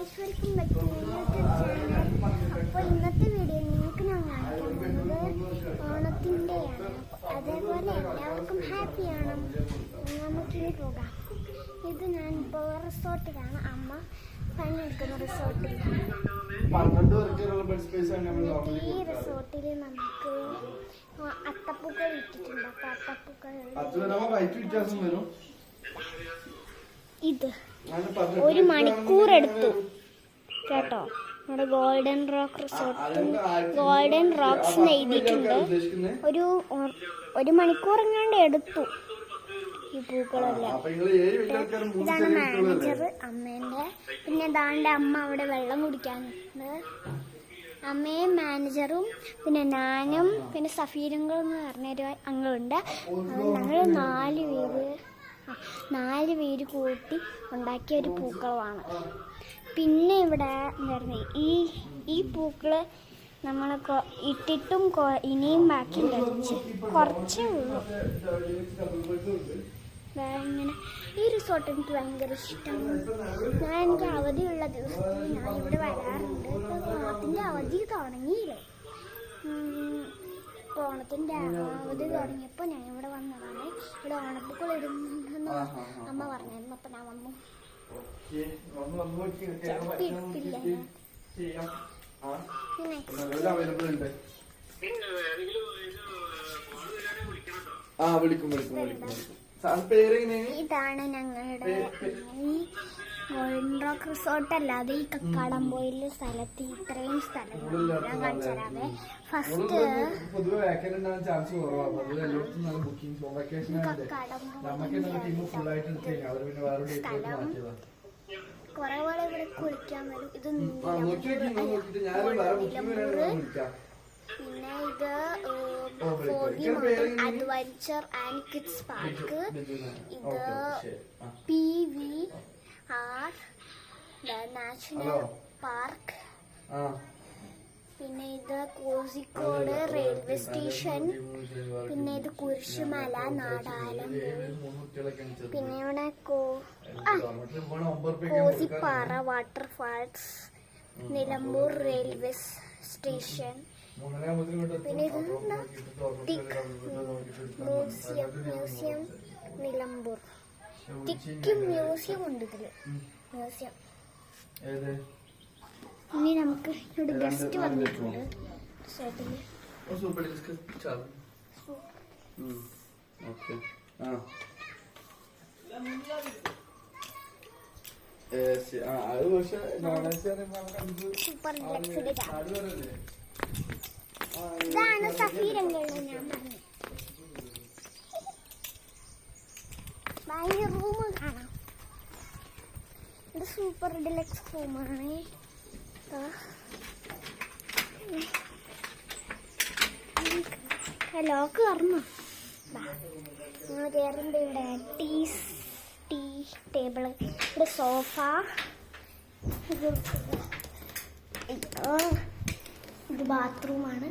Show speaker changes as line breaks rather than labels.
Guys, welcome back to YouTube channel. അപ്പോൾ ഇന്നത്തെ video നിങ്ങൾക്ക് ഞാൻ കാണിക്കാൻ പോകുന്നത് ഓണത്തിൻ്റെയാണ്. അതേപോലെ എല്ലാവർക്കും ഹാപ്പിയാണ്. നമുക്കിനി പോകാം. ഇത് ഞാൻ ഇപ്പോൾ റിസോർട്ടിലാണ്, അമ്മ പണിയെടുക്കുന്ന റിസോർട്ടിലാണ്. ഈ റിസോർട്ടിൽ നമുക്ക് അത്തപ്പൂക്കൾ ഇട്ടിട്ടുണ്ട്. അപ്പോൾ അത്തപ്പൂക്കൾ ഇത് 1 മണിക്കൂർ എടുത്തു കേട്ടോ. നമ്മുടെ ഗോൾഡൻ റോക്ക് റിസോർട്ടിൽ ഗോൾഡൻ റോക്സ് എഴുതിയിട്ടുണ്ട്. ഒരു മണിക്കൂർ എങ്ങാണ്ട് എടുത്തു ഈ പൂക്കളെല്ലാം. ഇതാണ് മാനേജർ അമ്മേൻ്റെ. പിന്നെ ദാണ്ട് അമ്മ അവിടെ വെള്ളം കുടിക്കാനുണ്ട്. അമ്മയും മാനേജറും പിന്നെ ഞാനും പിന്നെ സഫീരങ്ങൾ എന്ന് പറഞ്ഞൊരു അങ്ങളുണ്ട്. ഞങ്ങൾ 4 പേര് കൂട്ടി ഉണ്ടാക്കിയ ഒരു പൂക്കളമാണ്. പിന്നെ ഇവിടെ എന്തായിരുന്നു, ഈ പൂക്കള് നമ്മൾ ഇട്ടിട്ടും ഇനിയും ബാക്കിയുണ്ട്, കുറച്ചേ ഉള്ളൂ. ഇങ്ങനെ ഈ റിസോർട്ട് എനിക്ക് ഭയങ്കര ഇഷ്ടമാണ്. എനിക്ക് അവധിയുള്ള ദിവസത്തിൽ ഞാൻ ഇവിടെ വരാറുണ്ട്. ഓണത്തിൻ്റെ അവധി തുടങ്ങിയില്ലേ, ഓണത്തിൻ്റെ അവധി തുടങ്ങിയപ്പോൾ ഞാൻ ഇവിടെ വന്നതാണ്. ഇവിടെ ഓണപ്പൂക്കൾ ഇടുന്നുണ്ടെന്ന് അമ്മ പറഞ്ഞായിരുന്നു. അപ്പം ഞാൻ വന്നു. ഇട്ടില്ല. ഇതാണ് ഞങ്ങളുടെ ഈ ഗോൾഡൻ റോക്ക് റിസോർട്ട്. അല്ലാതെ ഈ കക്കാടംപോയിലെ സ്ഥലത്ത് ഇത്രയും സ്ഥലങ്ങൾ ഞാൻ കാണിച്ചു തരാവേ. ഫസ്റ്റ് സ്ഥലം കുറെ പോലെ ഇവിടെ കുളിക്കാൻ വരും. ഇത് പിന്നെ ഇത് അഡ്വഞ്ചർ ആൻഡ് കിഡ്സ് പാർക്ക്. ഇത് PVR നാഷണൽ പാർക്ക്. പിന്നെ ഇത് കോഴിക്കോട് റെയിൽവേ സ്റ്റേഷൻ. പിന്നെ ഇത് കുരിശുമല നാടാലം. പിന്നെ ഇവിടെ കോസിപ്പാറ വാട്ടർഫാൾസ്, നിലമ്പൂർ റെയിൽവേ സ്റ്റേഷൻ. പിന്നെ ഇത് മ്യൂസിയം നിലമ്പൂർ. ടിക്ക് മ്യൂസിയം ഉണ്ട് ഇതില്. മ്യൂസിയം. ഇനി നമുക്ക് ഇവിടെ ഗസ്റ്റ് വന്നിട്ടുണ്ട്. ഇതാണ് സഫീരങ്ങളുടെ ഞാൻ പറഞ്ഞു. ഭയങ്കര റൂം കാണാം. ഇത് സൂപ്പർ ഡിലക്സ് റൂമാണ്. ലോക്ക് പറഞ്ഞു നമ്മൾ കയറുമ്പോൾ ഇവിടെ ടീ ടേബിള്, ഇവിടെ സോഫ, ഇത് ബാത്റൂമാണ്.